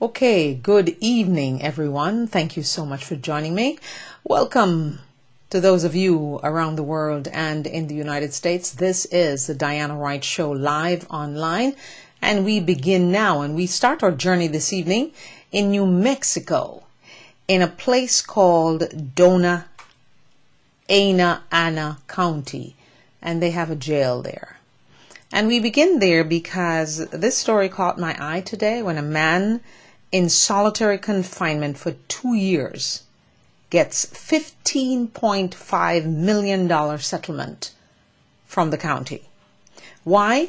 Okay, good evening, everyone. Thank you so much for joining me. Welcome to those of you around the world and in the United States. This is the Diana Wright Show live online, and we begin now. And we start our journey this evening in New Mexico, in a place called Dona Ana County, and they have a jail there. And we begin there because this story caught my eye today when a man in solitary confinement for 2 years gets $15.5 million settlement from the county. Why?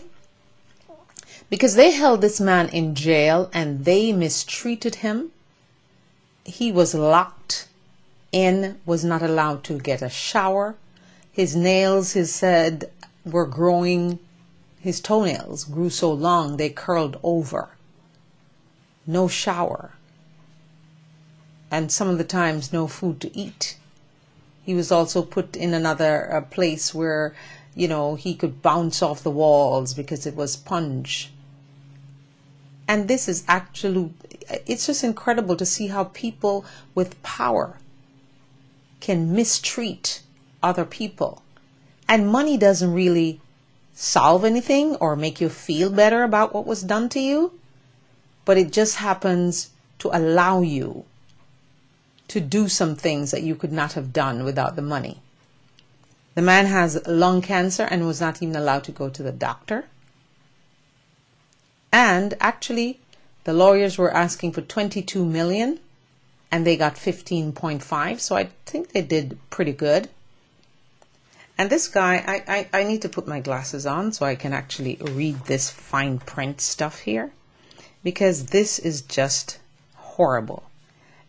Because they held this man in jail and they mistreated him. He was locked in, was not allowed to get a shower. His nails, he said, were growing. His toenails grew so long they curled over. No shower. And some of the times no food to eat. He was also put in another place where, he could bounce off the walls because it was sponge. And this is it's just incredible to see how people with power can mistreat other people. And money doesn't really solve anything or make you feel better about what was done to you, but it just happens to allow you to do some things that you could not have done without the money. The man has lung cancer and was not even allowed to go to the doctor. And actually, the lawyers were asking for $22 million and they got 15.5, so I think they did pretty good. And this guy, I need to put my glasses on so I can actually read this fine print stuff here, because this is just horrible.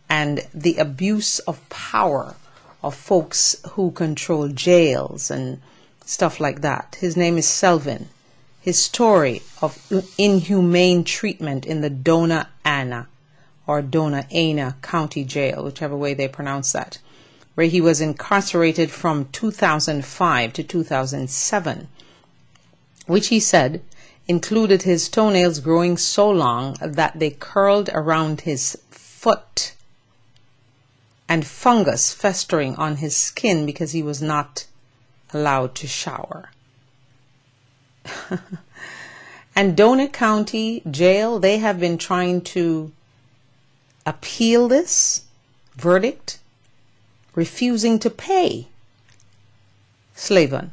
And the abuse of power of folks who control jails and stuff like that. His name is Selvin. His story of inhumane treatment in the Dona Ana or Dona Ana County Jail, whichever way they pronounce that, where he was incarcerated from 2005 to 2007, which he said included his toenails growing so long that they curled around his foot and fungus festering on his skin because he was not allowed to shower. And Dona County Jail, they have been trying to appeal this verdict, refusing to pay Slavin.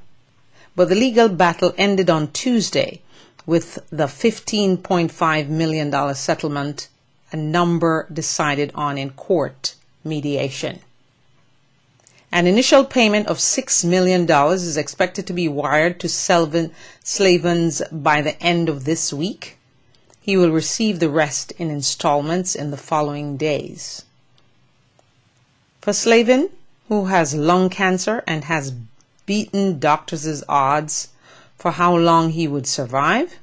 But the legal battle ended on Tuesday with the $15.5 million settlement, a number decided on in court mediation. An initial payment of $6 million is expected to be wired to Slavin's by the end of this week. He will receive the rest in installments in the following days. For Slavin, who has lung cancer and has beaten doctors' odds for how long he would survive,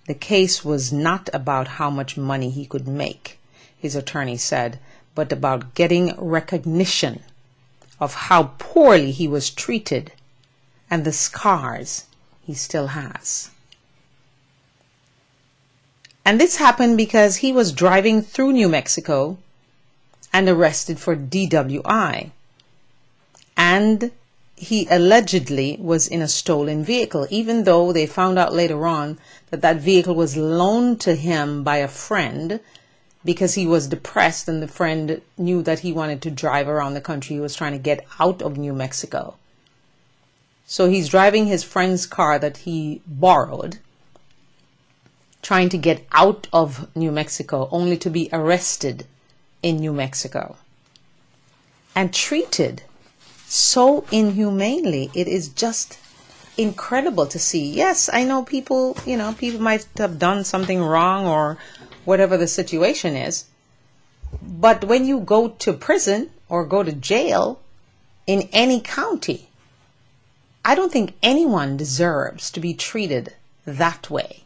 the case was not about how much money he could make, his attorney said, but about getting recognition of how poorly he was treated and the scars he still has. And this happened because he was driving through New Mexico and arrested for DWI. And he allegedly was in a stolen vehicle, even though they found out later on that that vehicle was loaned to him by a friend because he was depressed and the friend knew that he wanted to drive around the country. He was trying to get out of New Mexico. So he's driving his friend's car that he borrowed, trying to get out of New Mexico, only to be arrested in New Mexico and treated so inhumanely. It is just incredible to see. Yes, I know people might have done something wrong or whatever the situation is, but when you go to prison or go to jail in any county, I don't think anyone deserves to be treated that way.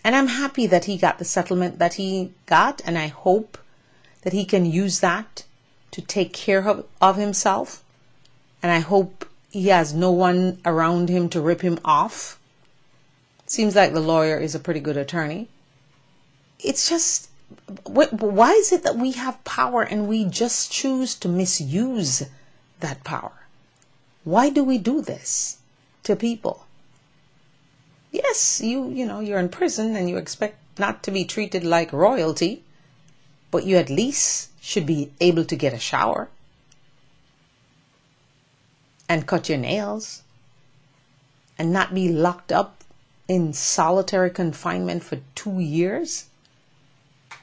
And I'm happy that he got the settlement that he got, and I hope that he can use that to take care of himself. And I hope he has no one around him to rip him off. Seems like the lawyer is a pretty good attorney. It's just Why is it that we have power and we just choose to misuse that power? Why do we do this to people? Yes, you're in prison and you expect not to be treated like royalty, but you at least should be able to get a shower and cut your nails and not be locked up in solitary confinement for 2 years.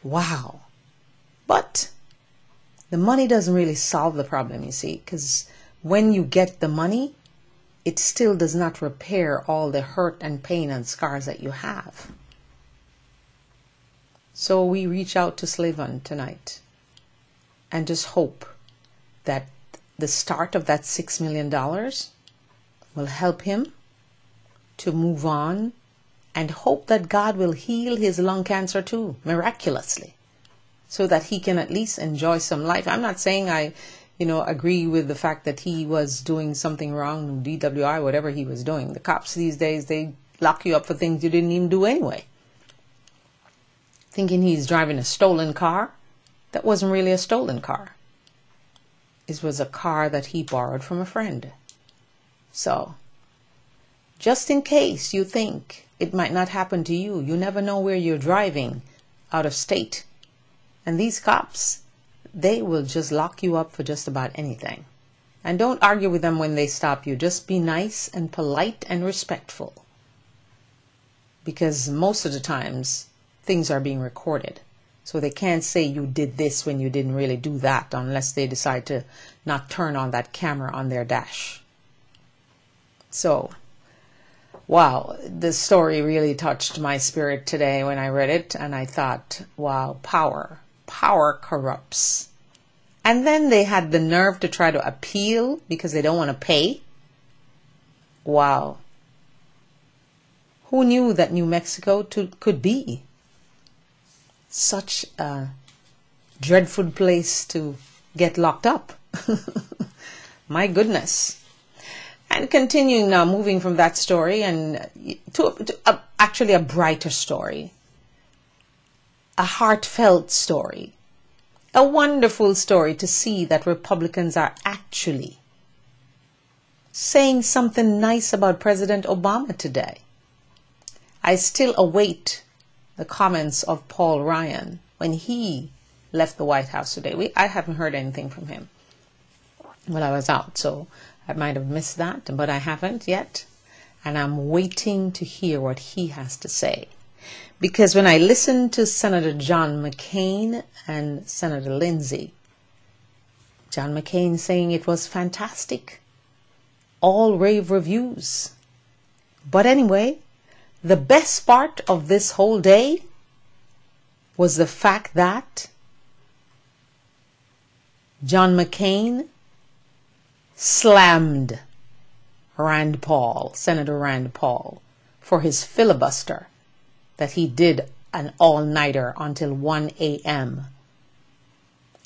Wow. But the money doesn't really solve the problem, you see, because when you get the money, it still does not repair all the hurt and pain and scars that you have. So we reach out to Slavon tonight and just hope that the start of that $6 million will help him to move on, and hope that God will heal his lung cancer too, miraculously, so that he can at least enjoy some life. I'm not saying I agree with the fact that he was doing something wrong, DWI, whatever he was doing. The cops these days, they lock you up for things you didn't even do anyway. Thinking he's driving a stolen car. That wasn't really a stolen car. It was a car that he borrowed from a friend. So, just in case you think it might not happen to you, you never know where you're driving out of state. And these cops, they will just lock you up for just about anything. And don't argue with them when they stop you. Just be nice and polite and respectful. Because most of the times, things are being recorded. So they can't say you did this when you didn't really do that, unless they decide to not turn on that camera on their dash. So, wow, the story really touched my spirit today when I read it. And I thought, wow, power corrupts. And then they had the nerve to try to appeal because they don't want to pay. Wow. Who knew that New Mexico could be such a dreadful place to get locked up? My goodness. And continuing now, moving from that story and to actually a brighter story. A heartfelt story. A wonderful story to see that Republicans are actually saying something nice about President Obama today. I still await the comments of Paul Ryan when he left the White House today. I haven't heard anything from him while I was out, so I might have missed that, but I haven't yet. And I'm waiting to hear what he has to say. Because when I listened to Senator John McCain and Senator Lindsey, John McCain saying it was fantastic. All rave reviews. But anyway, the best part of this whole day was the fact that John McCain slammed Rand Paul, Senator Rand Paul, for his filibuster that he did an all-nighter until 1 a.m.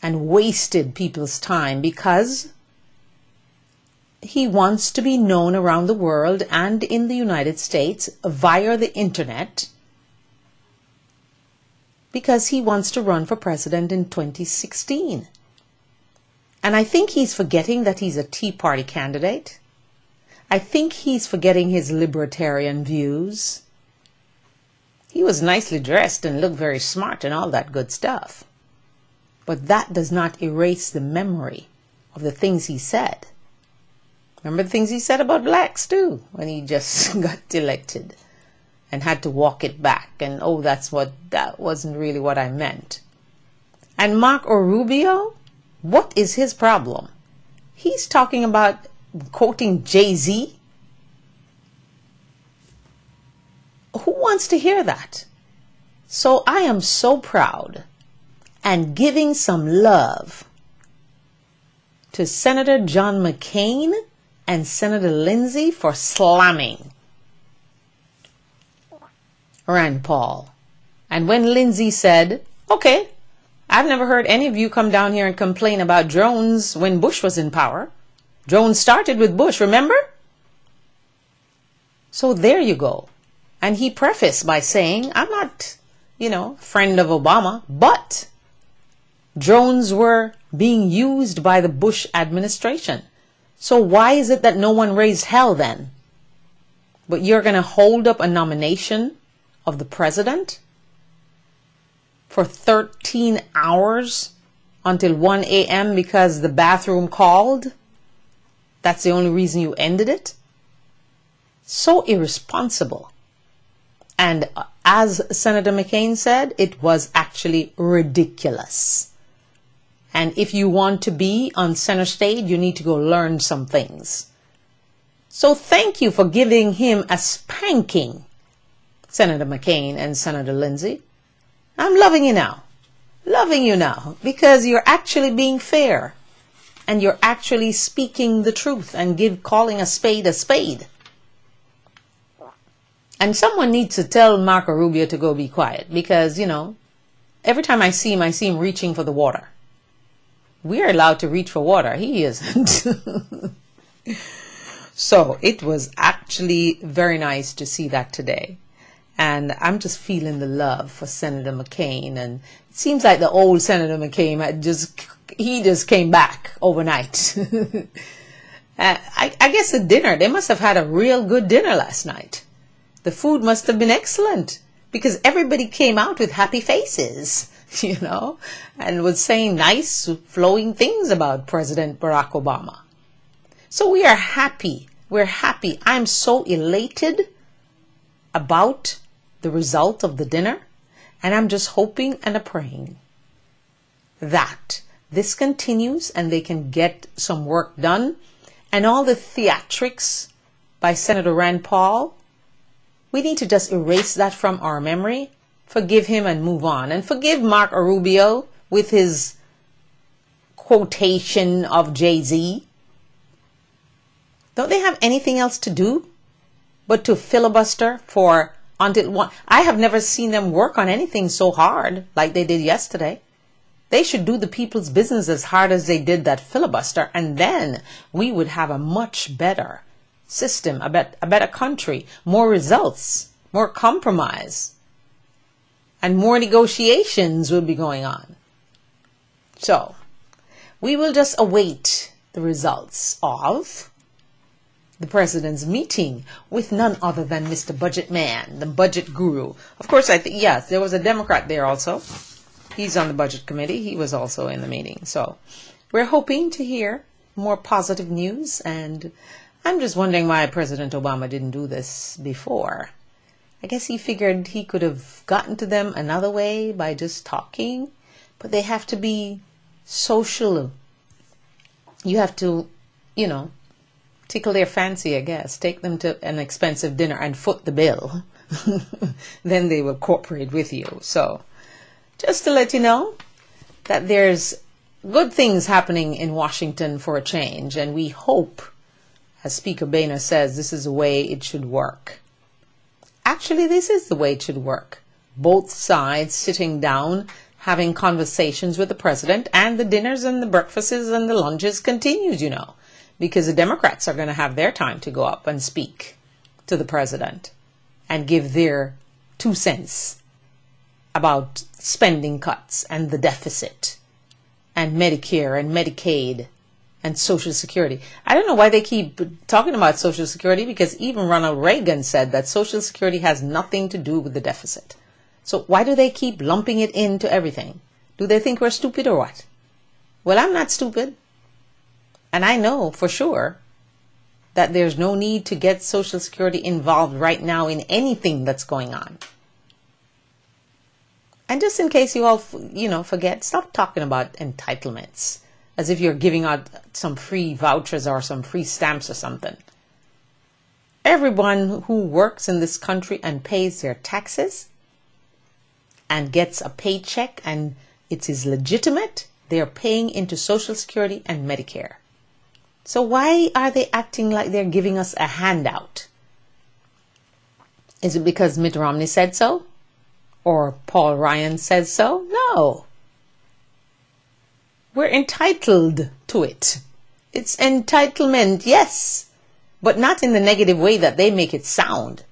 and wasted people's time because he wants to be known around the world and in the United States via the internet because he wants to run for president in 2016. And I think he's forgetting that he's a Tea Party candidate. I think he's forgetting his libertarian views. He was nicely dressed and looked very smart and all that good stuff. But that does not erase the memory of the things he said. Remember the things he said about blacks too, when he just got elected and had to walk it back. And oh, that wasn't really what I meant. And Marco Rubio, what is his problem? He's talking about quoting Jay-Z. Who wants to hear that? So I am so proud and giving some love to Senator John McCain and Senator Lindsey for slamming Rand Paul. And when Lindsey said, okay, I've never heard any of you come down here and complain about drones when Bush was in power. Drones started with Bush, remember? So there you go. And he prefaced by saying, I'm not, friend of Obama, but drones were being used by the Bush administration. So why is it that no one raised hell then? But you're going to hold up a nomination of the president for 13 hours until 1 a.m. because the bathroom called? That's the only reason you ended it? So irresponsible. And as Senator McCain said, it was actually ridiculous. And if you want to be on center stage, you need to go learn some things. So thank you for giving him a spanking, Senator McCain and Senator Lindsey. I'm loving you now. Loving you now. Because you're actually being fair. And you're actually speaking the truth and calling a spade a spade. And someone needs to tell Marco Rubio to go be quiet. Because, every time I see him reaching for the water. We're allowed to reach for water. He isn't. So it was actually very nice to see that today. And I'm just feeling the love for Senator McCain. And it seems like the old Senator McCain he just came back overnight. I guess the dinner, they must have had a real good dinner last night. The food must have been excellent because everybody came out with happy faces, and was saying nice, flowing things about President Barack Obama. So we are happy. We're happy. I'm so elated about the result of the dinner. And I'm just hoping and praying that this continues and they can get some work done. And all the theatrics by Senator Rand Paul, we need to just erase that from our memory, forgive him and move on. And forgive Marco Rubio with his quotation of Jay-Z. Don't they have anything else to do but to filibuster for until one? I have never seen them work on anything so hard like they did yesterday. They should do the people's business as hard as they did that filibuster, and then we would have a much better system, a better country, more results, more compromise, and more negotiations will be going on. So we will just await the results of the president's meeting with none other than Mr. Budget Man, the budget guru. Of course, I think, yes, there was a Democrat there also. He's on the budget committee. He was also in the meeting. So we're hoping to hear more positive news. And I'm just wondering why President Obama didn't do this before. I guess he figured he could have gotten to them another way by just talking. But they have to be social. You have to, tickle their fancy, I guess. Take them to an expensive dinner and foot the bill. Then they will cooperate with you. So just to let you know that there's good things happening in Washington for a change. And we hope, as Speaker Boehner says, this is the way it should work. Actually, this is the way it should work. Both sides sitting down, having conversations with the president, and the dinners and the breakfasts and the lunches continues, because the Democrats are going to have their time to go up and speak to the president and give their 2 cents about spending cuts and the deficit and Medicare and Medicaid and Social Security. I don't know why they keep talking about Social Security, because even Ronald Reagan said that Social Security has nothing to do with the deficit. So why do they keep lumping it into everything? Do they think we're stupid or what? Well, I'm not stupid. And I know for sure that there's no need to get Social Security involved right now in anything that's going on. And just in case you all, forget, stop talking about entitlements as if you're giving out some free vouchers or some free stamps or something. Everyone who works in this country and pays their taxes and gets a paycheck and it is legitimate, they are paying into Social Security and Medicare. So why are they acting like they're giving us a handout? Is it because Mitt Romney said so? Or Paul Ryan says so? No. We're entitled to it. It's entitlement, yes, but not in the negative way that they make it sound.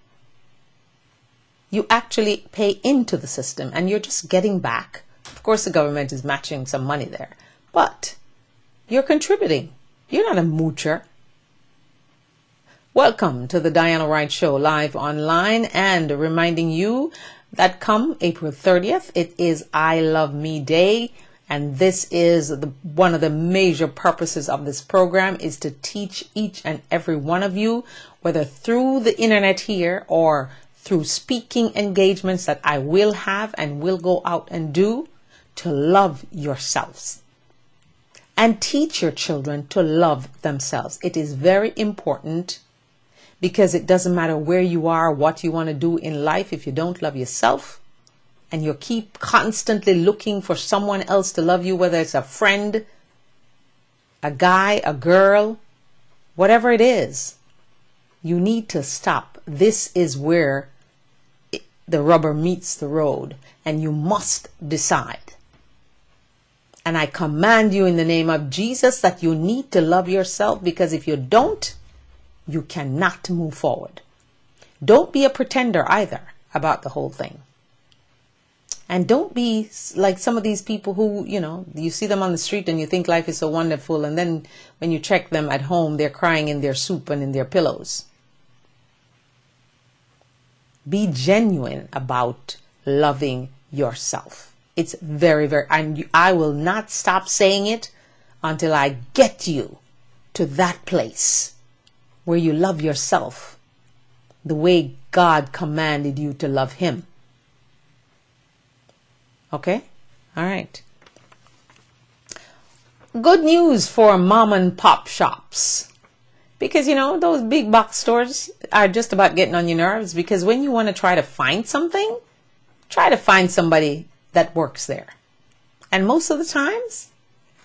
You actually pay into the system and you're just getting back. Of course, the government is matching some money there, but you're contributing. You're not a moocher. Welcome to the Diana Wright Show live online, and reminding you that come April 30th, it is I Love Me Day. And this is one of the major purposes of this program is to teach each and every one of you, whether through the internet here or through speaking engagements that I will have and will go out and do, to love yourselves and teach your children to love themselves. It is very important, because it doesn't matter where you are, what you want to do in life, if you don't love yourself and you keep constantly looking for someone else to love you, whether it's a friend, a guy, a girl, whatever it is, you need to stop. This is where the rubber meets the road, and you must decide. And I command you in the name of Jesus that you need to love yourself, because if you don't, you cannot move forward. Don't be a pretender either about the whole thing. And don't be like some of these people who, you see them on the street and you think life is so wonderful, and then when you check them at home, they're crying in their soup and in their pillows. Be genuine about loving yourself. It's very, very, and I will not stop saying it until I get you to that place where you love yourself the way God commanded you to love Him. Okay? All right. Good news for mom and pop shops. Because, those big box stores are just about getting on your nerves, because when you want to try to find something, try to find somebody that works there. And most of the times,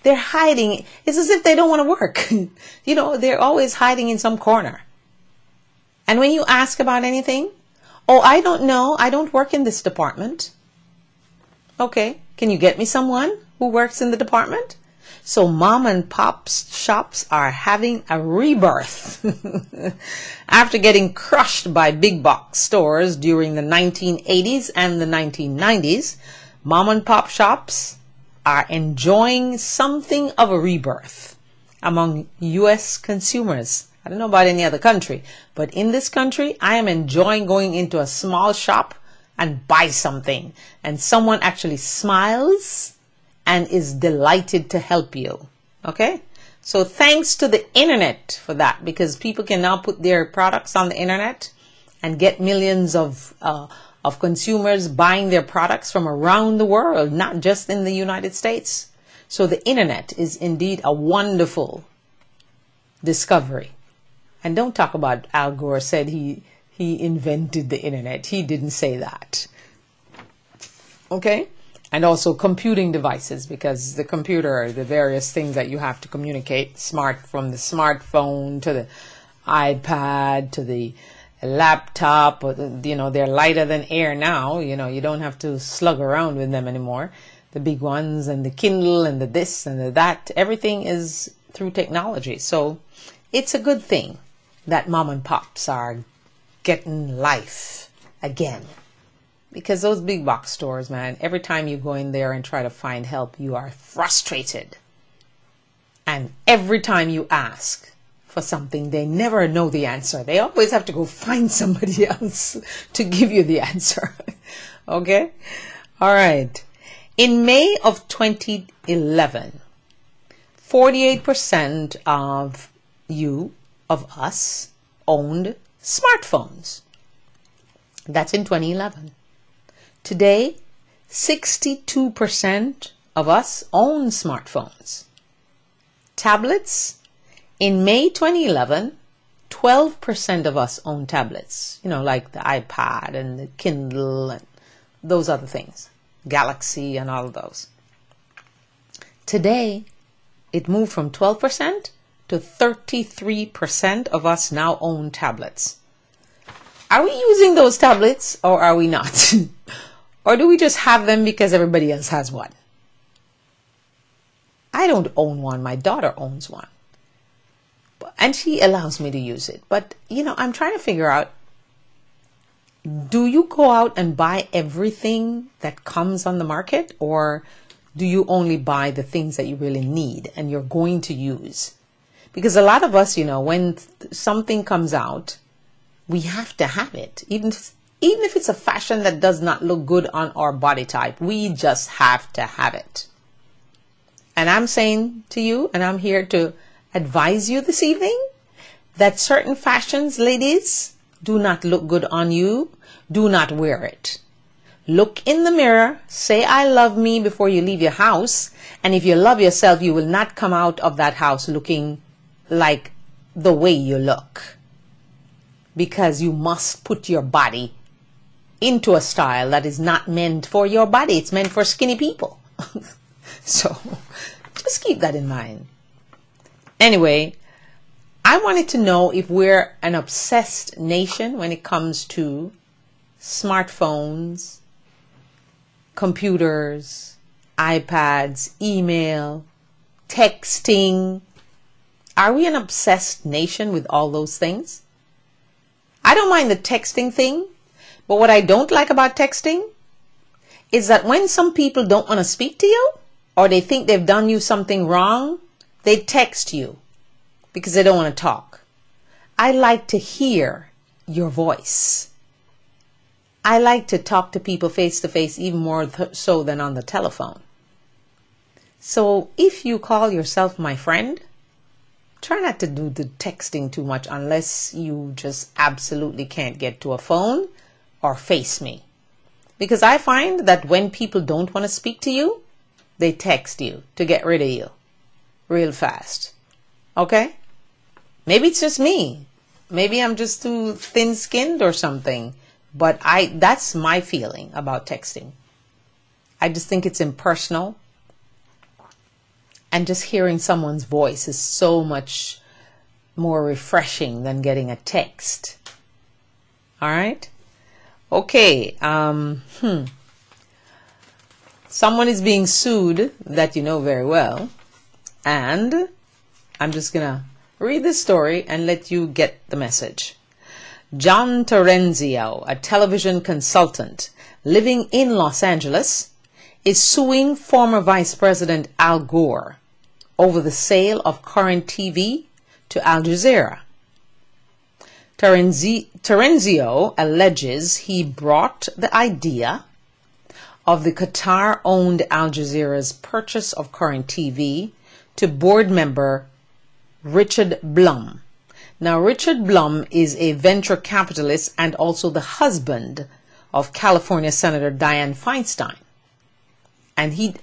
they're hiding. It's as if they don't want to work. They're always hiding in some corner. And when you ask about anything, oh, I don't know. I don't work in this department. Okay. Can you get me someone who works in the department? So mom and pop shops are having a rebirth. After getting crushed by big box stores during the 1980s and the 1990s, mom and pop shops are enjoying something of a rebirth among U.S. consumers. I don't know about any other country, but in this country, I am enjoying going into a small shop and buy something, and someone actually smiles and is delighted to help you. Okay? So thanks to the internet for that, because people can now put their products on the internet and get millions of consumers buying their products from around the world, not just in the United States. So the internet is indeed a wonderful discovery. And don't talk about Al Gore said he invented the internet. He didn't say that. Okay? And also computing devices, because the computer, the various things that you have to communicate, from the smartphone to the iPad to the laptop, or they're lighter than air now. You don't have to slug around with them anymore. The big ones, and the Kindle, and the this and the that, everything is through technology. So it's a good thing that mom and pops are getting life again. Because those big box stores, man, every time you go in there and try to find help, you are frustrated. And every time you ask for something, they never know the answer. They always have to go find somebody else to give you the answer. Okay? All right. In May of 2011, 48% of us, owned smartphones. That's in 2011. Today, 62% of us own smartphones. Tablets, in May 2011, 12% of us own tablets. Like the iPad and the Kindle and those other things. Galaxy and all of those. Today, it moved from 12% to 33% of us now own tablets. Are we using those tablets or are we not? Or do we just have them because everybody else has one? I don't own one. My daughter owns one. And she allows me to use it. But, I'm trying to figure out, Do you go out and buy everything that comes on the market, or do you only buy the things that you really need and you're going to use? Because a lot of us, when something comes out, we have to have it. Even if it's a fashion that does not look good on our body type, we just have to have it. And I'm saying to you, and I'm here to advise you this evening, that certain fashions, ladies, do not look good on you. Do not wear it. Look in the mirror, say I love me before you leave your house. And if you love yourself, you will not come out of that house looking like the way you look. Because you must put your body into a style that is not meant for your body. It's meant for skinny people. So just keep that in mind. Anyway, I wanted to know if we're an obsessed nation when it comes to smartphones, computers, iPads, email, texting. Are we an obsessed nation with all those things? I don't mind the texting thing, but what I don't like about texting is that when some people don't want to speak to you, or they think they've done you something wrong, they text you because they don't want to talk. I like to hear your voice. I like to talk to people face to face, even more so than on the telephone. So if you call yourself my friend, try not to do the texting too much unless you just absolutely can't get to a phone or face me. Because I find that when people don't want to speak to you, they text you to get rid of you real fast. Okay? Maybe it's just me. Maybe I'm just too thin-skinned or something. But that's my feeling about texting. I just think it's impersonal. And just hearing someone's voice is so much more refreshing than getting a text. All right? Okay. Someone is being sued that you know very well. And I'm just going to read this story and let you get the message. John Terenzio, a television consultant living in Los Angeles, is suing former Vice President Al Gore over the sale of current TV to Al Jazeera. Terenzio alleges he brought the idea of the Qatar-owned Al Jazeera's purchase of current TV to board member Richard Blum. Now, Richard Blum is a venture capitalist and also the husband of California Senator Dianne Feinstein. And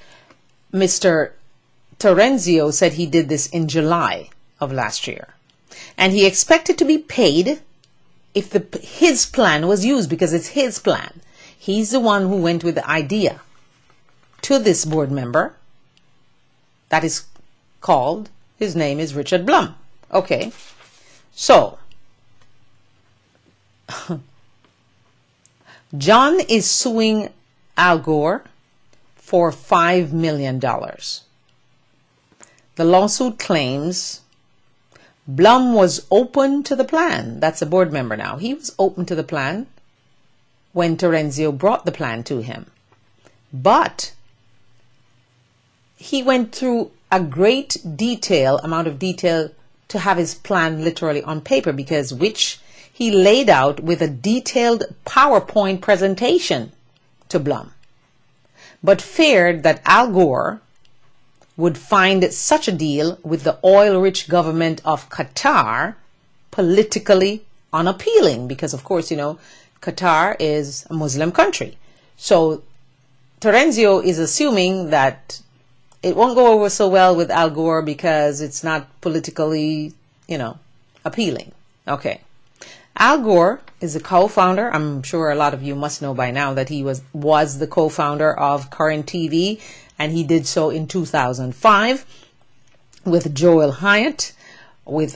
Mr. Terenzio said he did this in July of last year. And he expected to be paid if his plan was used, because it's his plan. He's the one who went with the idea to this board member. That is called, his name is Richard Blum. Okay. So, John is suing Al Gore for $5 million. The lawsuit claims Blum was open to the plan. That's a board member now. He was open to the plan when Terenzio brought the plan to him. But he went through a great amount of detail to have his plan literally on paper, which he laid out with a detailed PowerPoint presentation to Blum, but feared that Al Gore would find such a deal with the oil-rich government of Qatar politically unappealing, because of course, Qatar is a Muslim country. So Terenzio is assuming that it won't go over so well with Al Gore because it's not politically, appealing. Okay. Al Gore is a co-founder. I'm sure a lot of you must know by now that he was the co-founder of Current TV, and he did so in 2005 with Joel Hyatt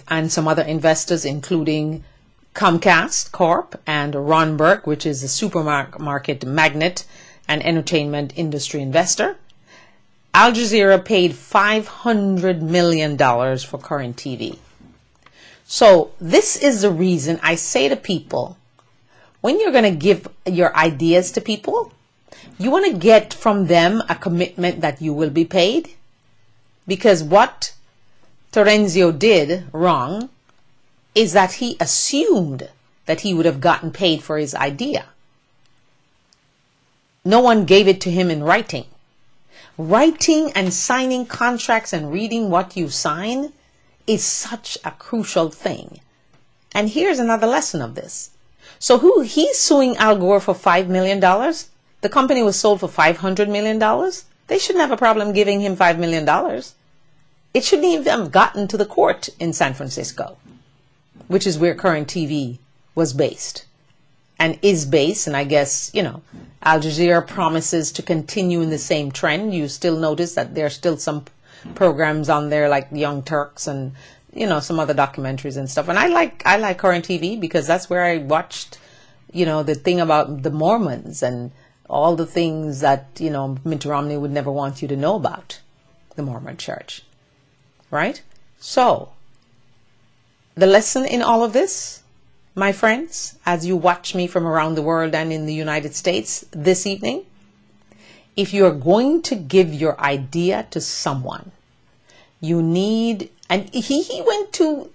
and some other investors, including Comcast Corp and Ron Burke, which is a supermarket magnate and entertainment industry investor. Al Jazeera paid $500 million for Current TV. So this is the reason I say to people, when you're going to give your ideas to people, you want to get from them a commitment that you will be paid. Because what Terenzio did wrong is that he assumed that he would have gotten paid for his idea. No one gave it to him in writing. Writing and signing contracts and reading what you sign is such a crucial thing. And here's another lesson of this. So he's suing Al Gore for $5 million. The company was sold for $500 million. They shouldn't have a problem giving him $5 million. It shouldn't even have gotten to the court in San Francisco, which is where Current TV was based and is based. And I guess, Al Jazeera promises to continue in the same trend. You still notice that there are still some programs on there like Young Turks and, some other documentaries and stuff. And I like Current TV because that's where I watched, the thing about the Mormons and all the things that, Mitt Romney would never want you to know about the Mormon Church. Right? So, the lesson in all of this, my friends, as you watch me from around the world and in the United States this evening, if you're going to give your idea to someone, you need, and he went to,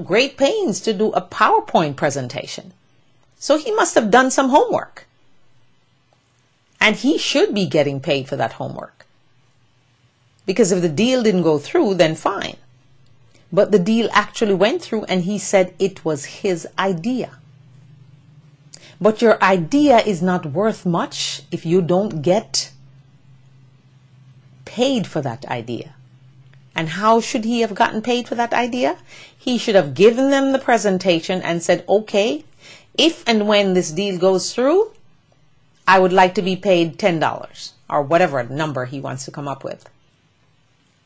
great pains to do a PowerPoint presentation. So he must have done some homework. And he should be getting paid for that homework. Because if the deal didn't go through, then fine. But the deal actually went through and he said it was his idea. But your idea is not worth much if you don't get paid for that idea. And how should he have gotten paid for that idea? He should have given them the presentation and said, okay, if and when this deal goes through, I would like to be paid $10 or whatever number he wants to come up with.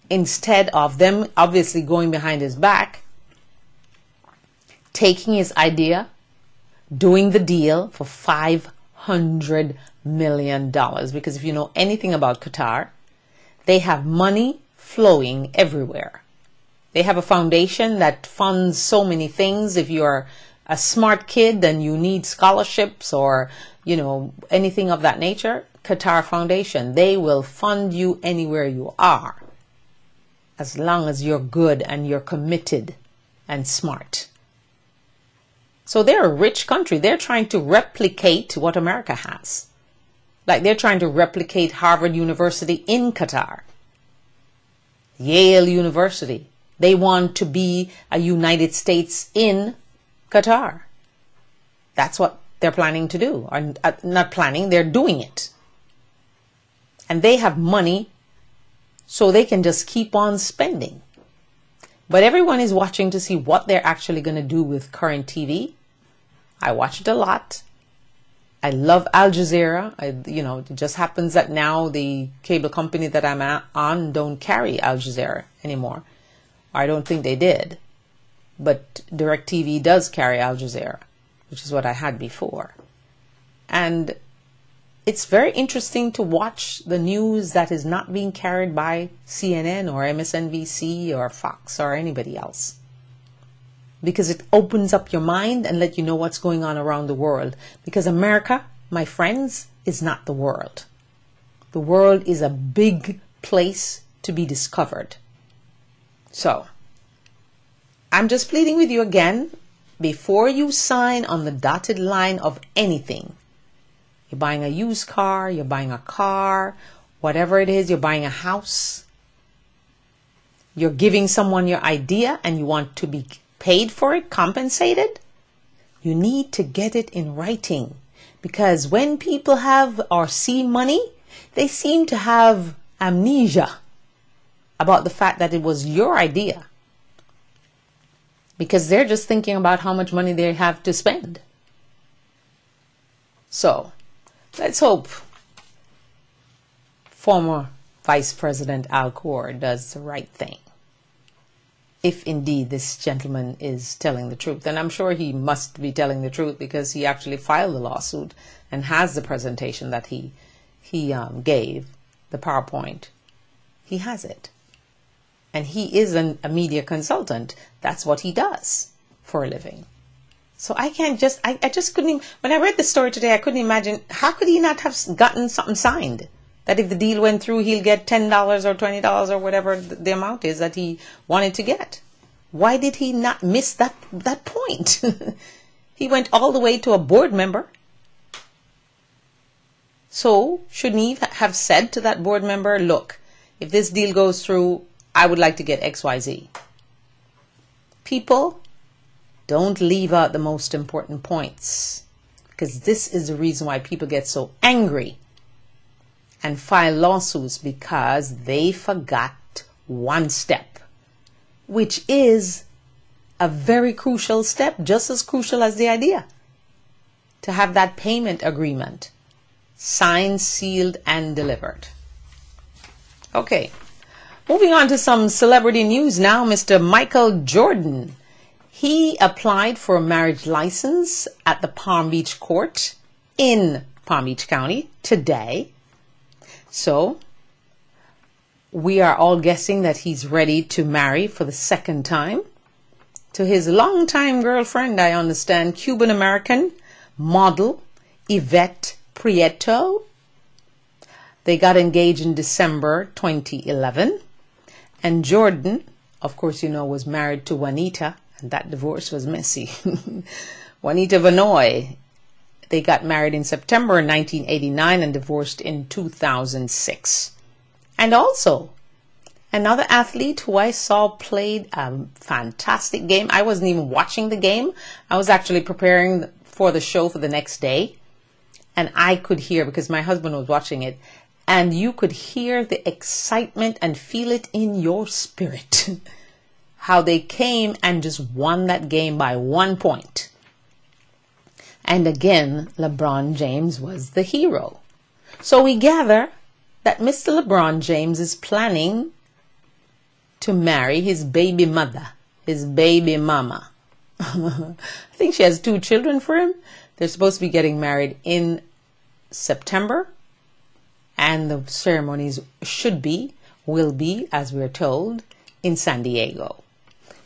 Instead of them obviously going behind his back, taking his idea, doing the deal for $500 million. Because if you know anything about Qatar, they have money flowing everywhere. They have a foundation that funds so many things. If you're a smart kid and you need scholarships or, anything of that nature, Qatar Foundation, they will fund you anywhere you are. As long as you're good and you're committed and smart. So they're a rich country. They're trying to replicate what America has. Like they're trying to replicate Harvard University in Qatar. Yale University. They want to be a United States in Qatar. That's what they're planning to do. Or not planning, they're doing it. And they have money so they can just keep on spending. But everyone is watching to see what they're actually going to do with Current TV. I watch it a lot. I love Al Jazeera. It just happens that now the cable company that I'm on don't carry Al Jazeera anymore. I don't think they did. But DirecTV does carry Al Jazeera, which is what I had before. And it's very interesting to watch the news that is not being carried by CNN or MSNBC or Fox or anybody else. Because it opens up your mind and let you know what's going on around the world. Because America, my friends, is not the world. The world is a big place to be discovered. So, I'm just pleading with you again, before you sign on the dotted line of anything, you're buying a used car, you're buying a car, whatever it is, you're buying a house. You're giving someone your idea and you want to be paid for it, compensated. You need to get it in writing. Because when people have or see money, they seem to have amnesia about the fact that it was your idea. Because they're just thinking about how much money they have to spend. So, let's hope former Vice President Al Gore does the right thing. If indeed this gentleman is telling the truth. And I'm sure he must be telling the truth because he actually filed the lawsuit and has the presentation that he gave, the PowerPoint. He has it. And he is a media consultant. That's what he does for a living. So I can't just, I just couldn't, when I read the story today, I couldn't imagine, how could he not have gotten something signed? That if the deal went through, he'll get $10 or $20 or whatever the amount is that he wanted to get. Why did he not miss that point? He went all the way to a board member. So shouldn't he have said to that board member, look, if this deal goes through, I would like to get XYZ. People, don't leave out the most important points, because this is the reason why people get so angry and file lawsuits, because they forgot one step, which is a very crucial step, just as crucial as the idea, to have that payment agreement signed, sealed, and delivered. Okay, moving on to some celebrity news now. Mr. Michael Jordan, he applied for a marriage license at the Palm Beach court in Palm Beach County today. So we are all guessing that he's ready to marry for the second time to his longtime girlfriend, I understand, Cuban-American model Yvette Prieto. They got engaged in December 2011. And Jordan, of course, you know, was married to Juanita, and that divorce was messy. Juanita Vanoy. They got married in September 1989 and divorced in 2006. And also, another athlete who I saw played a fantastic game. I wasn't even watching the game. I was actually preparing for the show for the next day. And I could hear, because my husband was watching it, and you could hear the excitement and feel it in your spirit. How they came and just won that game by 1 point. And again, LeBron James was the hero. So we gather that Mr. LeBron James is planning to marry his baby mother, his baby mama. I think she has 2 children for him. They're supposed to be getting married in September. And the ceremonies will be, as we're told, in San Diego.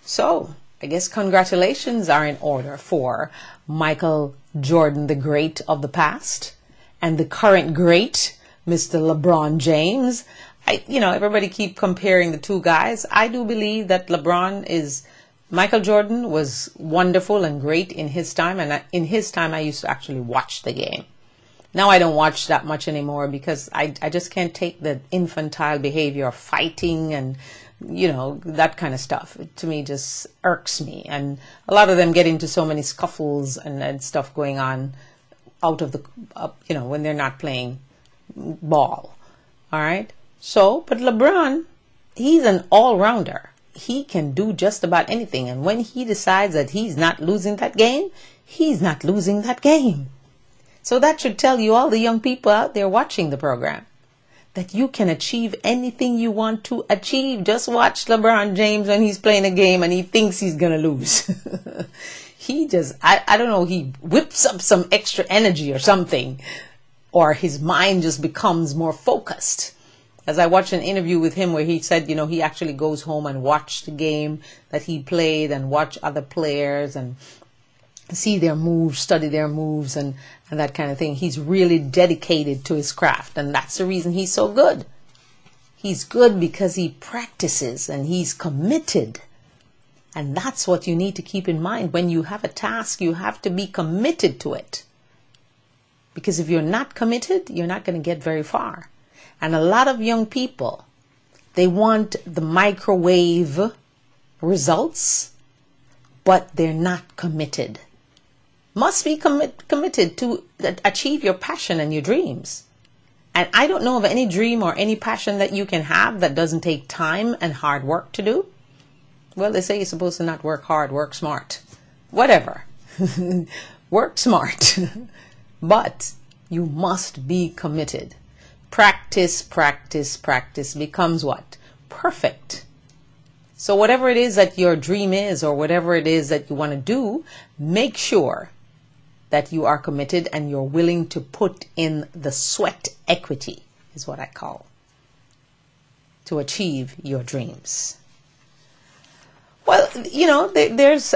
So I guess congratulations are in order for Michael Jordan, the great of the past, and the current great, Mr. LeBron James. Everybody keep comparing the two guys. I do believe that Michael Jordan was wonderful and great in his time. And in his time, I used to actually watch the game. Now I don't watch that much anymore because I just can't take the infantile behavior of fighting and, that kind of stuff. It, to me, just irks me. And a lot of them get into so many scuffles and stuff going on out of when they're not playing ball. All right. So, but LeBron, he's an all-rounder. He can do just about anything. And when he decides that he's not losing that game, he's not losing that game. So that should tell you, all the young people out there watching the program, that you can achieve anything you want to achieve. Just watch LeBron James when he's playing a game and he thinks he's going to lose. I don't know, he whips up some extra energy or something, or his mind just becomes more focused. As I watched an interview with him where he said, he actually goes home and watch the game that he played and watch other players and see their moves, study their moves and that kind of thing. He's really dedicated to his craft, and that's the reason he's so good. He's good because he practices and he's committed. And that's what you need to keep in mind. When you have a task, you have to be committed to it. Because if you're not committed, you're not going to get very far. And a lot of young people, they want the microwave results, but they're not committed. Must be committed to achieve your passion and your dreams. And I don't know of any dream or any passion that you can have that doesn't take time and hard work to do. Well, they say you're supposed to not work hard, work smart. Whatever. Work smart. But you must be committed. Practice, practice, practice becomes what? Perfect. So whatever it is that your dream is, or whatever it is that you want to do, make sure that you are committed and you're willing to put in the sweat equity, is what I call, to achieve your dreams. Well, there's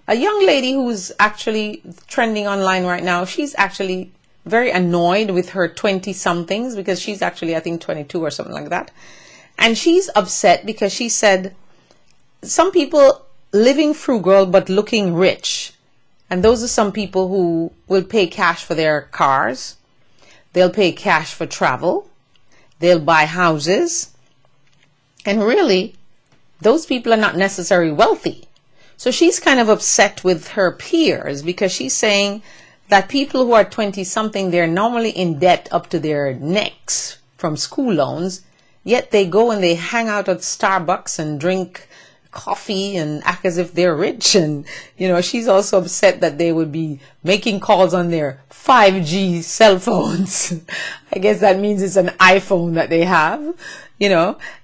a young lady who's actually trending online right now. She's actually very annoyed with her 20-somethings because she's actually, I think, 22 or something like that. And she's upset because she said some people living frugal but looking rich. And those are some people who will pay cash for their cars. They'll pay cash for travel. They'll buy houses. And really, those people are not necessarily wealthy. So she's kind of upset with her peers because she's saying that people who are 20-something, they're normally in debt up to their necks from school loans, yet they go and they hang out at Starbucks and drink coffee and act as if they're rich. And, she's also upset that they would be making calls on their 5G cell phones. I guess that means it's an iPhone that they have.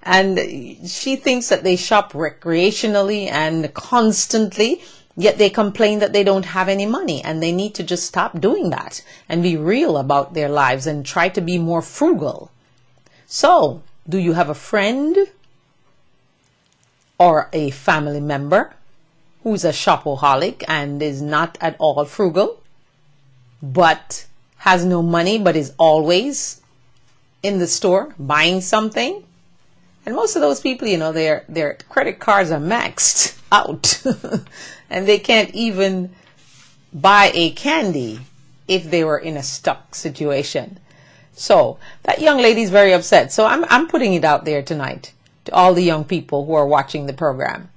And she thinks that they shop recreationally and constantly, yet they complain that they don't have any money, and they need to just stop doing that and be real about their lives and try to be more frugal. So, do you have a friend or a family member who's a shopaholic and is not at all frugal, but has no money, but is always in the store buying something? And most of those people, their credit cards are maxed out and they can't even buy a candy if they were in a stuck situation. So that young lady's very upset. So I'm putting it out there tonight to all the young people who are watching the program.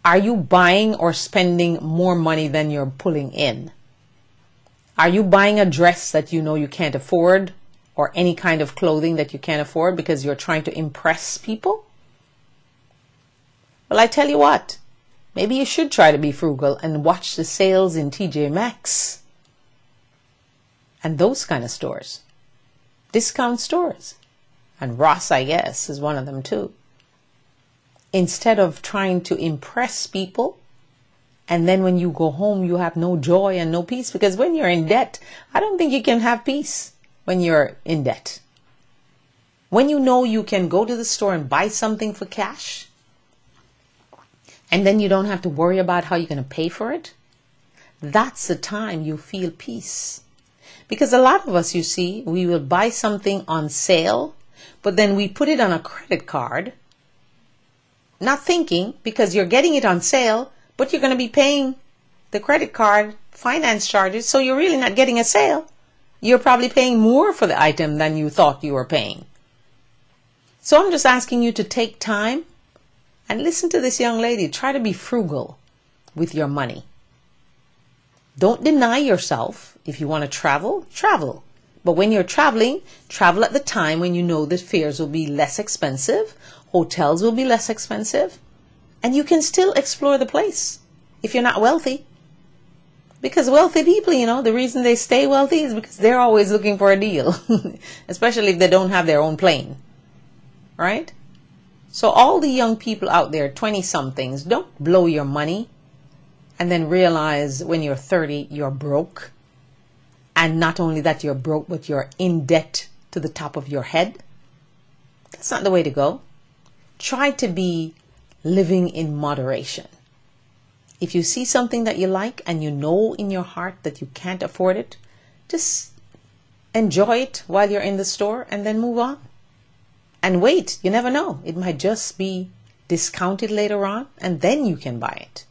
Are you buying or spending more money than you're pulling in? Are you buying a dress that you can't afford, or any kind of clothing that you can't afford because you're trying to impress people? Well, I tell you what, maybe you should try to be frugal and watch the sales in TJ Maxx and those kind of stores, discount stores. And Ross, I guess, is one of them too. Instead of trying to impress people, and then when you go home, you have no joy and no peace, because when you're in debt, I don't think you can have peace when you're in debt. When you can go to the store and buy something for cash, and then you don't have to worry about how you're going to pay for it, that's the time you feel peace. Because a lot of us, we will buy something on sale, but then we put it on a credit card, not thinking, because you're getting it on sale, but you're going to be paying the credit card finance charges, so you're really not getting a sale. You're probably paying more for the item than you thought you were paying. So I'm just asking you to take time and listen to this young lady. Try to be frugal with your money. Don't deny yourself. If you want to travel, travel. But when you're traveling, travel at the time when you know that fares will be less expensive, hotels will be less expensive, and you can still explore the place if you're not wealthy. Because wealthy people, the reason they stay wealthy is because they're always looking for a deal, especially if they don't have their own plane, right? So all the young people out there, 20-somethings, don't blow your money and then realize when you're 30, you're broke. And not only that you're broke, but you're in debt to the top of your head. That's not the way to go. Try to be living in moderation. If you see something that you like and you know in your heart that you can't afford it, just enjoy it while you're in the store and then move on. And wait, you never know. It might just be discounted later on and then you can buy it.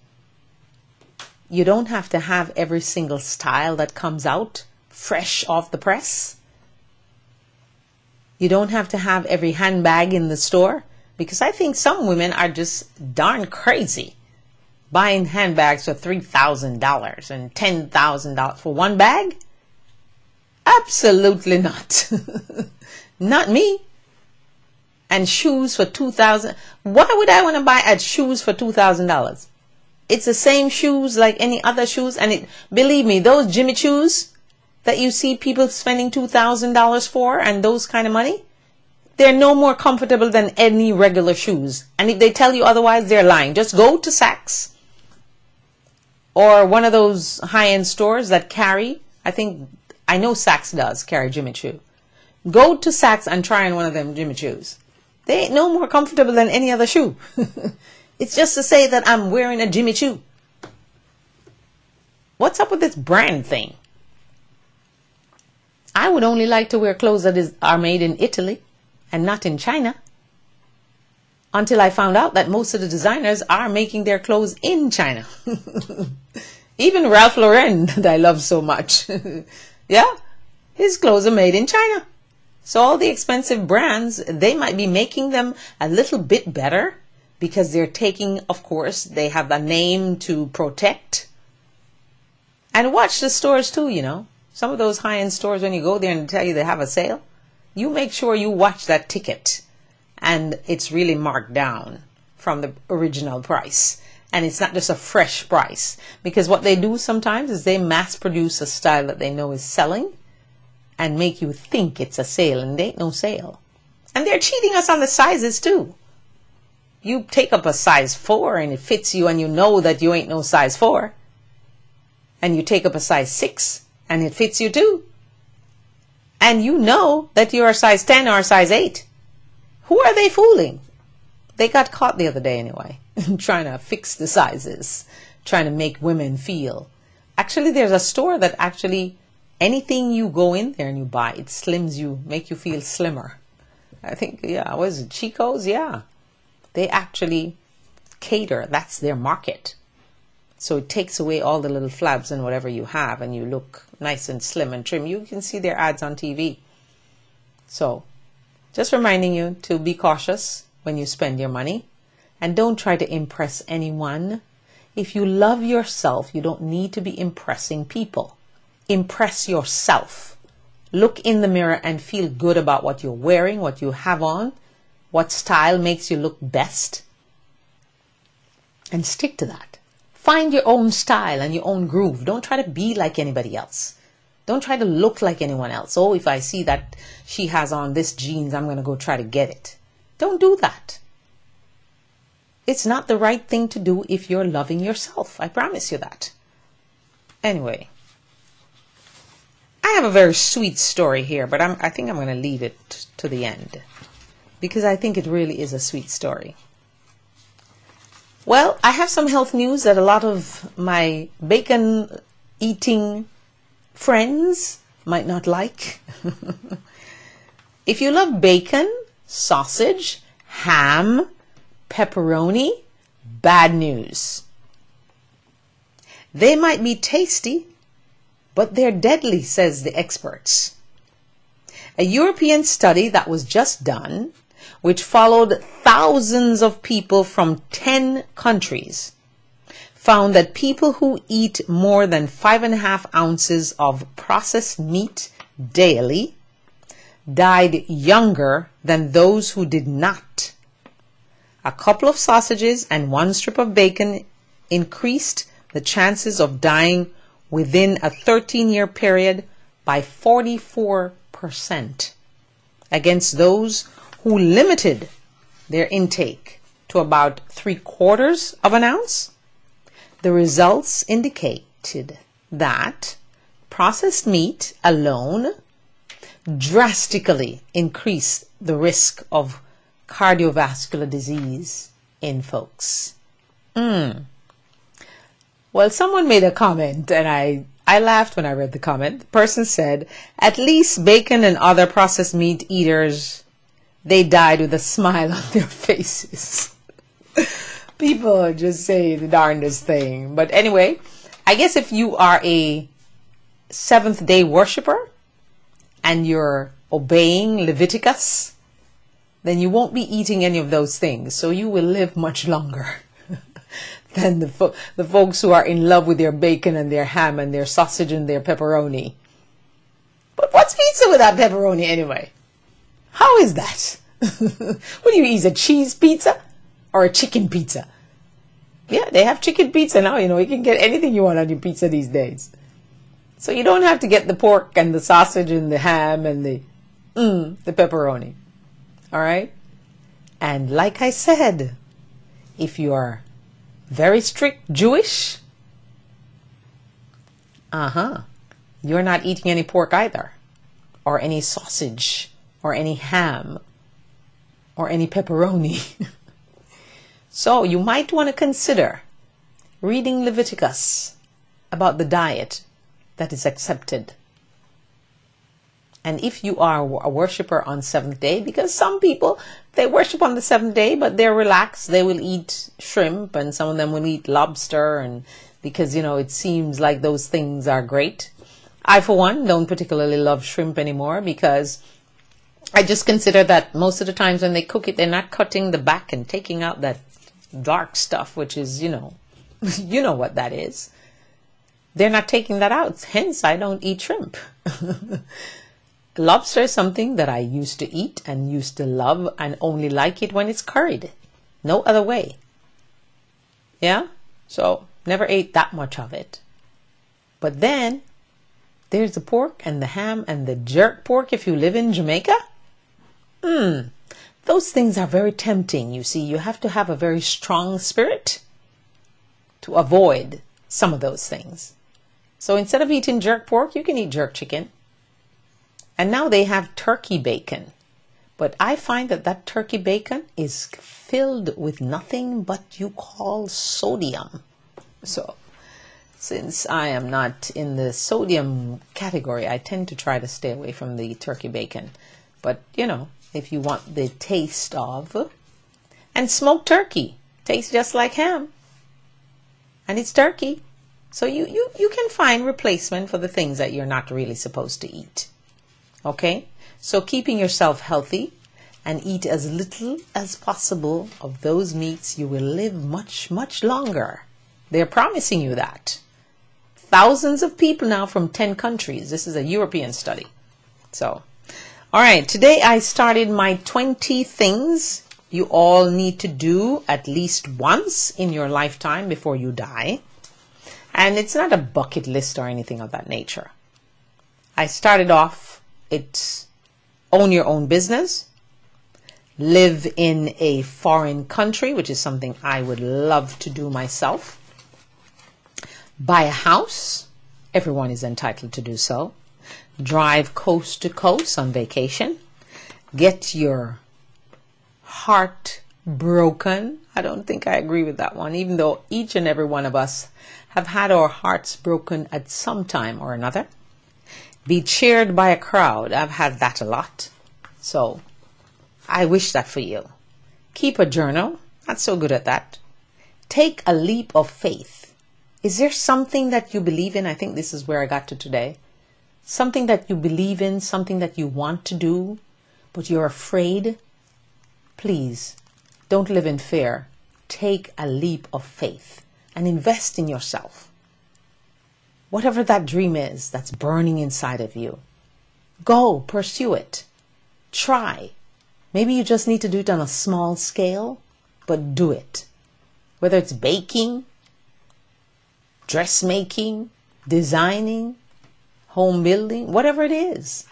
You don't have to have every single style that comes out fresh off the press. You don't have to have every handbag in the store, because I think some women are just darn crazy buying handbags for $3,000 and $10,000 for one bag. Absolutely not. Not me. And shoes for $2,000. Why would I want to buy shoes for $2,000? It's the same shoes like any other shoes, and believe me, those Jimmy Choos that you see people spending $2,000 for and those kind of money, they're no more comfortable than any regular shoes. And if they tell you otherwise, they're lying. Just go to Saks or one of those high-end stores that carry, I know Saks does carry Jimmy Choo. Go to Saks and try on one of them Jimmy Choos. They ain't no more comfortable than any other shoe. It's just to say that I'm wearing a Jimmy Choo. What's up with this brand thing? I would only like to wear clothes that are made in Italy and not in China. Until I found out that most of the designers are making their clothes in China. Even Ralph Lauren, that I love so much. Yeah, his clothes are made in China. So all the expensive brands, they might be making them a little bit better because they're taking, of course, they have a name to protect. And watch the stores too, you know. Some of those high-end stores, when you go there and they tell you they have a sale, you make sure you watch that ticket. And it's really marked down from the original price. And it's not just a fresh price. Because what they do sometimes is they mass produce a style that they know is selling and make you think it's a sale, and it ain't no sale. And they're cheating us on the sizes too. You take up a size 4 and it fits you and you know that you ain't no size 4. And you take up a size 6 and it fits you too. And you know that you're a size 10 or a size 8. Who are they fooling? They got caught the other day anyway, trying to fix the sizes, trying to make women feel. Actually, there's a store that actually, anything you go in there and you buy, it slims you, make you feel slimmer. I think, yeah, was it Chico's? Yeah. They actually cater, that's their market. So it takes away all the little flabs and whatever you have, and you look nice and slim and trim. You can see their ads on TV. So, just reminding you to be cautious when you spend your money. And don't try to impress anyone. If you love yourself, you don't need to be impressing people. Impress yourself. Look in the mirror and feel good about what you're wearing, what you have on, what style makes you look best. And stick to that. Find your own style and your own groove. Don't try to be like anybody else. Don't try to look like anyone else. Oh, if I see that she has on this jeans, I'm going to go try to get it. Don't do that. It's not the right thing to do if you're loving yourself. I promise you that. Anyway, I have a very sweet story here, but I think I'm going to leave it to the end because I think it really is a sweet story. Well, I have some health news that a lot of my bacon eating friends might not like. If you love bacon, sausage, ham, pepperoni, bad news. They might be tasty, but they're deadly, says the experts. A European study that was just done, which followed thousands of people from 10 countries, found that people who eat more than 5.5 ounces of processed meat daily died younger than those who did not. A couple of sausages and 1 strip of bacon increased the chances of dying within a 13-year period by 44% against those who limited their intake to about 3/4 of an ounce. The results indicated that processed meat alone drastically increased the risk of cardiovascular disease in folks. Well, someone made a comment and I laughed when I read the comment. The person said, at least bacon and other processed meat eaters, they died with a smile on their faces. People are just saying the darndest thing. But anyway, I guess if you are a Seventh-day worshiper and you're obeying Leviticus, then you won't be eating any of those things. So you will live much longer than the folks who are in love with their bacon and their ham and their sausage and their pepperoni. But what's pizza without pepperoni anyway? How is that? What do you eat, a cheese pizza or a chicken pizza? Yeah, they have chicken pizza now. You know, you can get anything you want on your pizza these days. So you don't have to get the pork and the sausage and the ham and the pepperoni. All right? And like I said, if you are very strict Jewish, you're not eating any pork either, or any sausage, or any ham, or any pepperoni. So you might want to consider reading Leviticus about the diet that is accepted. And if you are a worshiper on seventh day, because some people, they worship on the seventh day, but they're relaxed. They will eat shrimp, and some of them will eat lobster, and because, it seems like those things are great. I, for one, don't particularly love shrimp anymore, because I just consider that most of the times when they cook it, they're not cutting the back and taking out that dark stuff, which is, you know what that is. They're not taking that out. Hence, I don't eat shrimp. Lobster is something that I used to eat and used to love, and only like it when it's curried. No other way. Yeah? So, never ate that much of it. But then, there's the pork and the ham and the jerk pork if you live in Jamaica. Those things are very tempting, you see. You have to have a very strong spirit to avoid some of those things. So instead of eating jerk pork, you can eat jerk chicken. And now they have turkey bacon. But I find that turkey bacon is filled with nothing but you call sodium. So since I am not in the sodium category, I tend to try to stay away from the turkey bacon. But, if you want the taste of, and smoked turkey tastes just like ham. And it's turkey. So you can find replacement for the things that you're not really supposed to eat. Okay? So keeping yourself healthy and eat as little as possible of those meats, you will live much, much longer. They're promising you that. Thousands of people now from 10 countries. This is a European study. So, all right. Today I started my 20 things you all need to do at least once in your lifetime before you die. And it's not a bucket list or anything of that nature. I started off, it's own your own business, live in a foreign country, which is something I would love to do myself, buy a house, everyone is entitled to do so, drive coast to coast on vacation, get your heart broken. I don't think I agree with that one, even though each and every one of us have had our hearts broken at some time or another. Be cheered by a crowd. I've had that a lot. So I wish that for you. Keep a journal. Not so good at that. Take a leap of faith. Is there something that you believe in? I think this is where I got to today. Something that you believe in, something that you want to do, but you're afraid. Please, don't live in fear. Take a leap of faith and invest in yourself. Whatever that dream is that's burning inside of you, go pursue it. Try. Maybe you just need to do it on a small scale, but do it. Whether it's baking, dressmaking, designing, home building, whatever it is,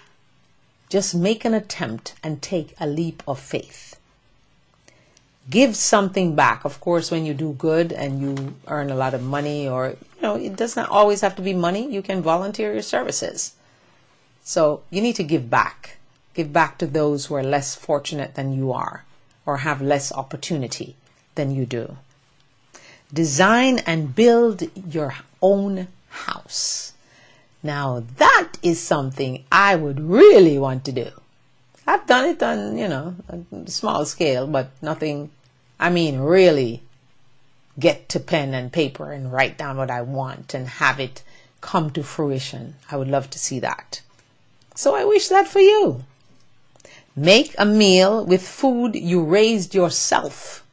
just make an attempt and take a leap of faith. Give something back. Of course, when you do good and you earn a lot of money, or, it does not always have to be money. You can volunteer your services. So you need to give back. Give back to those who are less fortunate than you are, or have less opportunity than you do. Design and build your own house. Now that is something I would really want to do. I've done it on, a small scale, but nothing, really get to pen and paper and write down what I want and have it come to fruition. I would love to see that. So I wish that for you. Make a meal with food you raised yourself.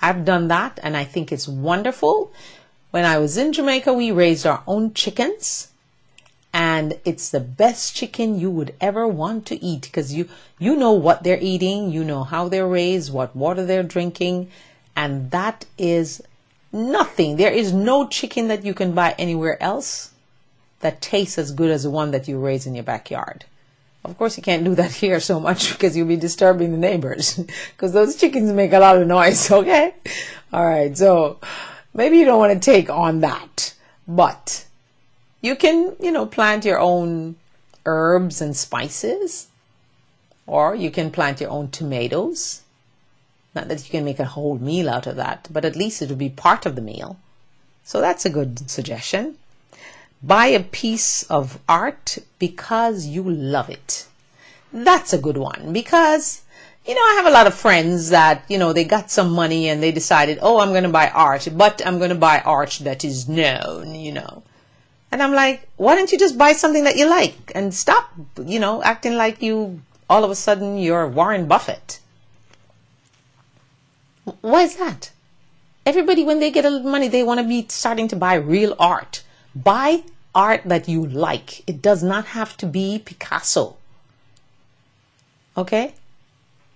I've done that and I think it's wonderful. When I was in Jamaica, we raised our own chickens. And it's the best chicken you would ever want to eat, because you know what they're eating, you know how they're raised, what water they're drinking, and that is nothing. There is no chicken that you can buy anywhere else that tastes as good as the one that you raise in your backyard. Of course, you can't do that here so much because you'll be disturbing the neighbors, because those chickens make a lot of noise, okay? All right, so maybe you don't want to take on that, but you can, plant your own herbs and spices, or you can plant your own tomatoes, Not that you can make a whole meal out of that, but at least it would be part of the meal. So that's a good suggestion. Buy a piece of art because you love it. That's a good one because, I have a lot of friends that, they got some money and they decided, oh, I'm going to buy art, but I'm going to buy art that is known, And I'm like, why don't you just buy something that you like and stop, acting like all of a sudden you're Warren Buffett. Why is that? Everybody, when they get a little money, they want to be starting to buy real art. Buy art that you like. It does not have to be Picasso. Okay?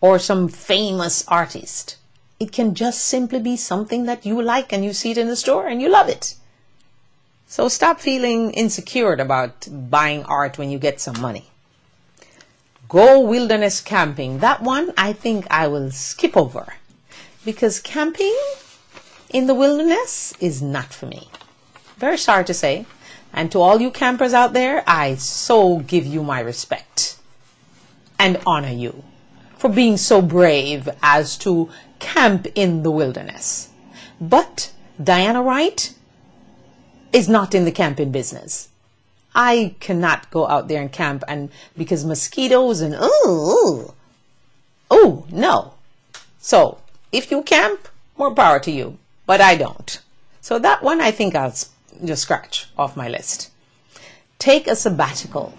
Or some famous artist. It can just simply be something that you like and you see it in the store and you love it. So stop feeling insecure about buying art when you get some money. Go wilderness camping. That one I think I will skip over. Because camping in the wilderness is not for me. Very sorry to say. And to all you campers out there, I so give you my respect and honor you for being so brave as to camp in the wilderness. But Diana Wright is not in the camping business. I cannot go out there and camp and because mosquitoes and oh no. So if you camp, more power to you, but I don't. So that one I think I'll just scratch off my list. Take a sabbatical.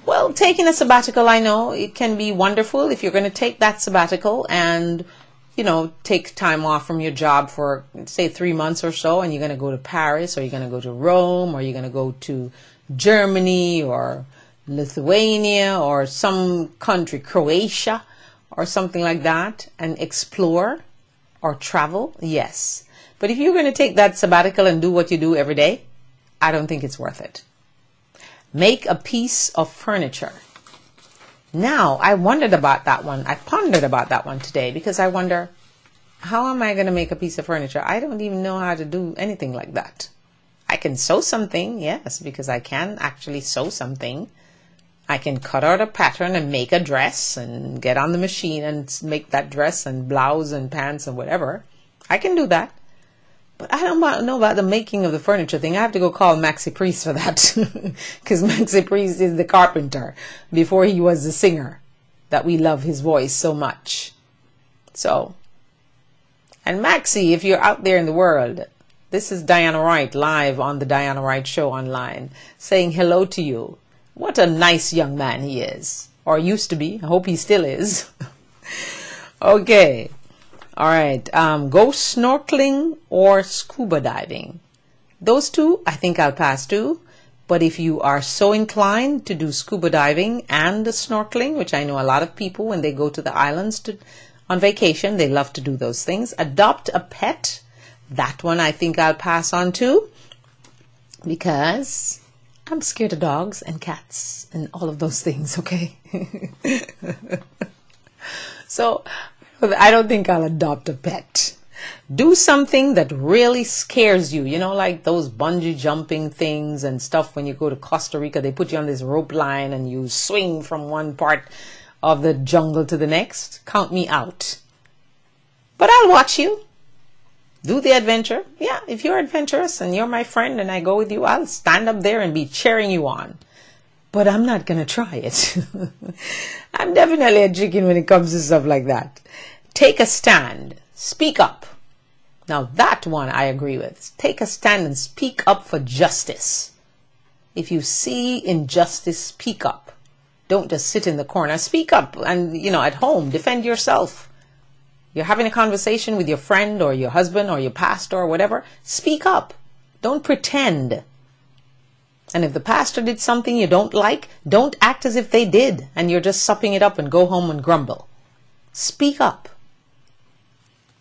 Well, taking a sabbatical, I know it can be wonderful if you're going to take that sabbatical and, take time off from your job for, say, 3 months or so, and you're going to go to Paris, or you're going to go to Rome, or you're going to go to Germany, or Lithuania, or some country, Croatia, or something like that, and explore or travel, yes. But if you're going to take that sabbatical and do what you do every day, I don't think it's worth it. Make a piece of furniture. Now, I wondered about that one. I pondered about that one today because I wonder, how am I going to make a piece of furniture? I don't even know how to do anything like that. I can sew something, yes, because I can actually sew something. I can cut out a pattern and make a dress and get on the machine and make that dress and blouse and pants and whatever. I can do that. But I don't know about the making of the furniture thing. I have to go call Maxi Priest for that. Because Maxi Priest is the carpenter before he was the singer. That we love his voice so much. So, and Maxi, if you're out there in the world, this is Diana Wright live on the Diana Wright Show online saying hello to you. What a nice young man he is. Or used to be. I hope he still is. Okay. All right. Go snorkeling or scuba diving. Those two, I think I'll pass to. But if you are so inclined to do scuba diving and the snorkeling, which I know a lot of people when they go to the islands on vacation, they love to do those things. Adopt a pet. That one I think I'll pass on to. Because I'm scared of dogs and cats and all of those things, okay? So I don't think I'll adopt a pet. Do something that really scares you. Like those bungee jumping things and stuff when you go to Costa Rica. They put you on this rope line and you swing from one part of the jungle to the next. Count me out. But I'll watch you. Do the adventure. Yeah, if you're adventurous and you're my friend and I go with you, I'll stand up there and be cheering you on. But I'm not going to try it. I'm definitely a chicken when it comes to stuff like that. Take a stand. Speak up. Now that one I agree with. Take a stand and speak up for justice. If you see injustice, speak up. Don't just sit in the corner. Speak up and, at home, defend yourself. You're having a conversation with your friend or your husband or your pastor or whatever. Speak up. Don't pretend. And if the pastor did something you don't like, don't act as if they did and you're just supping it up and go home and grumble. Speak up.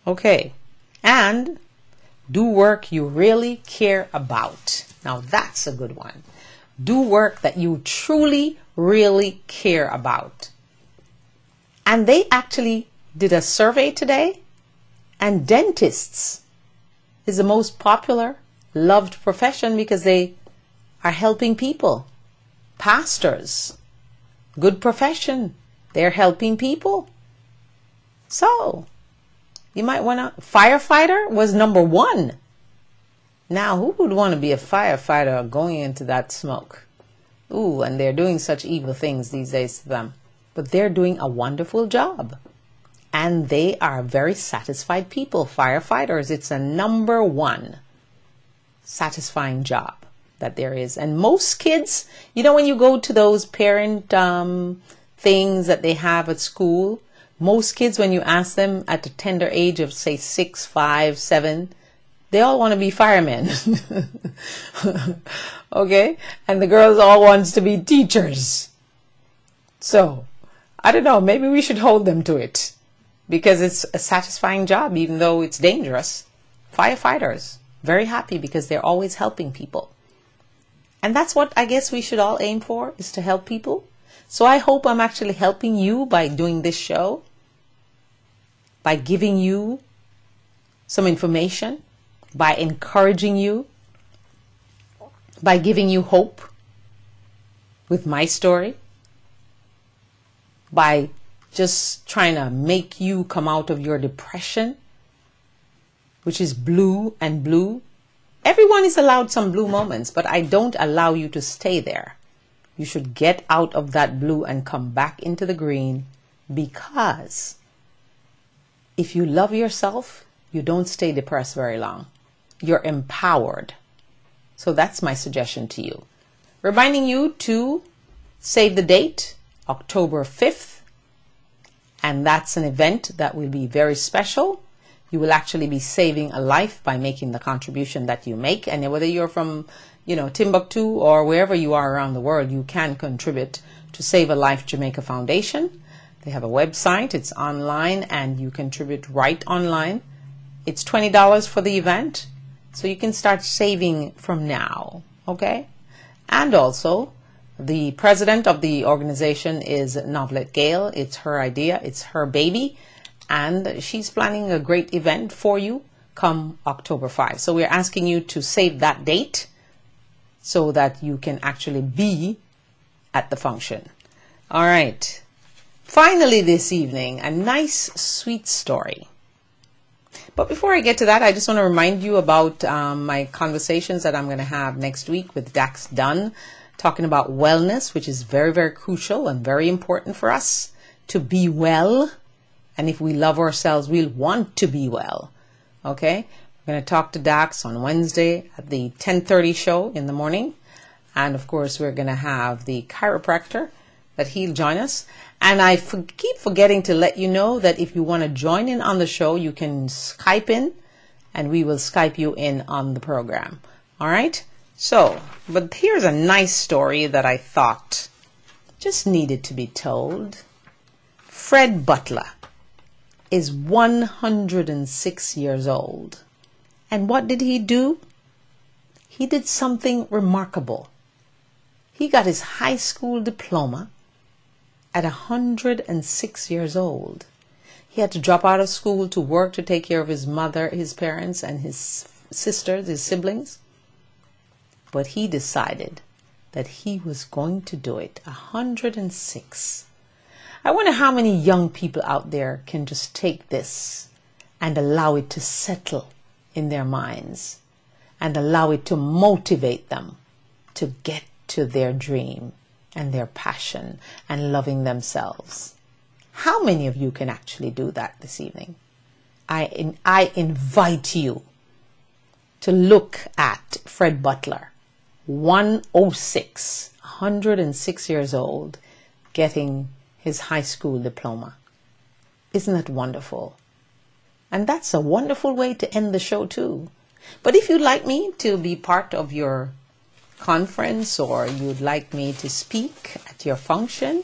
Okay. And do work you really care about. Now that's a good one. Do work that you truly, really care about. And they actually did a survey today, and dentists is the most popular, loved profession because they are helping people. Pastors, good profession. They're helping people. So, You might want to, firefighter was number 1. Now, who would want to be a firefighter going into that smoke? Ooh, and they're doing such evil things these days to them. But they're doing a wonderful job. And they are very satisfied people. Firefighters, it's a number 1 satisfying job that there is. And most kids, you know, when you go to those parent things that they have at school, most kids, when you ask them at the tender age of, say, 6, 5, 7, they all want to be firemen. Okay? And the girls all wants to be teachers. So, I don't know, maybe we should hold them to it. Because it's a satisfying job, even though it's dangerous. Firefighters, very happy because they're always helping people. And that's what I guess we should all aim for, is to help people. So I hope I'm actually helping you by doing this show, by giving you some information, by encouraging you, by giving you hope with my story, by just trying to make you come out of your depression, which is blue and blue. Everyone is allowed some blue moments, but I don't allow you to stay there. You should get out of that blue and come back into the green, because if you love yourself, you don't stay depressed very long. You're empowered. So that's my suggestion to you. Reminding you to save the date, October 5th. And that's an event that will be very special. You will actually be saving a life by making the contribution that you make. And whether you're from, Timbuktu or wherever you are around the world, you can contribute to Save a Life Jamaica Foundation. They have a website. It's online, and you contribute right online. It's $20 for the event. So you can start saving from now. Okay? And also, the president of the organization is Novelet Gale. It's her idea. It's her baby. And she's planning a great event for you come October 5. So we're asking you to save that date so that you can actually be at the function. All right. Finally this evening, a nice, sweet story. But before I get to that, I just want to remind you about my conversations that I'm going to have next week with Dax Dunn, talking about wellness, which is very, very crucial and very important for us to be well. And if we love ourselves, we'll want to be well. Okay? We're going to talk to Dax on Wednesday at the 10:30 show in the morning. And of course, we're going to have the chiropractor that he'll join us. And I keep forgetting to let you know that if you want to join in on the show, you can Skype in, and we will Skype you in on the program. All right? So, but here's a nice story that I thought just needed to be told. Fred Butler is 106 years old. And what did he do? He did something remarkable. He got his high school diploma at 106 years old. He had to drop out of school to work to take care of his mother, his parents, and his sisters, his siblings. But he decided that he was going to do it. 106. I wonder how many young people out there can just take this and allow it to settle in their minds and allow it to motivate them to get to their dream and their passion and loving themselves. How many of you can actually do that this evening? I invite you to look at Fred Butler, 106 years old, getting his high school diploma. Isn't that wonderful? And that's a wonderful way to end the show too. But if you'd like me to be part of your conference, or you'd like me to speak at your function,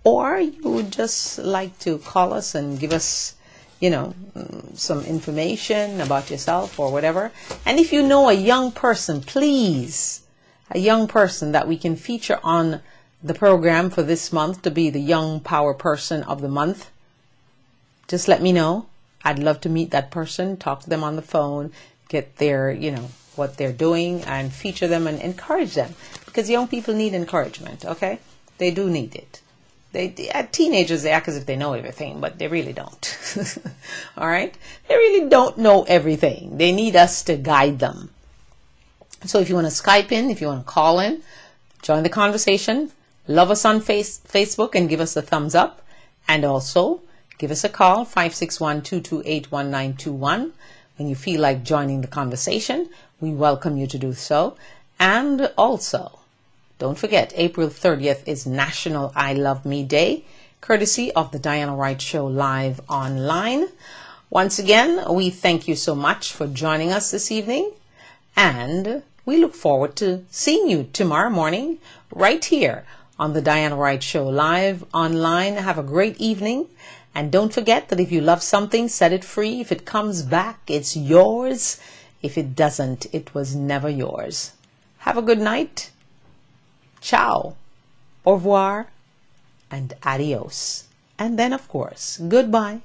or you would just like to call us and give us, some information about yourself or whatever. And if you know a young person, please, a young person that we can feature on the program for this month to be the Young Power Person of the month, just let me know. I'd love to meet that person, talk to them on the phone, get their, what they're doing, and feature them and encourage them, because young people need encouragement. Okay, they do need it. Teenagers, they act as if they know everything, but they really don't. All right? They really don't know everything. They need us to guide them. So if you want to Skype in, if you want to call in, join the conversation, love us on Facebook and give us a thumbs up, and also give us a call, 561-228-1921. When you feel like joining the conversation, we welcome you to do so. And also, don't forget, April 30th is National I Love Me Day, courtesy of the Diana Wright Show live online. Once again, we thank you so much for joining us this evening, and we look forward to seeing you tomorrow morning right here on the Diana Wright Show live online. Have a great evening, and don't forget that if you love something, set it free. If it comes back, it's yours. If it doesn't, it was never yours. Have a good night. Ciao, au revoir, and adios. And then, of course, goodbye.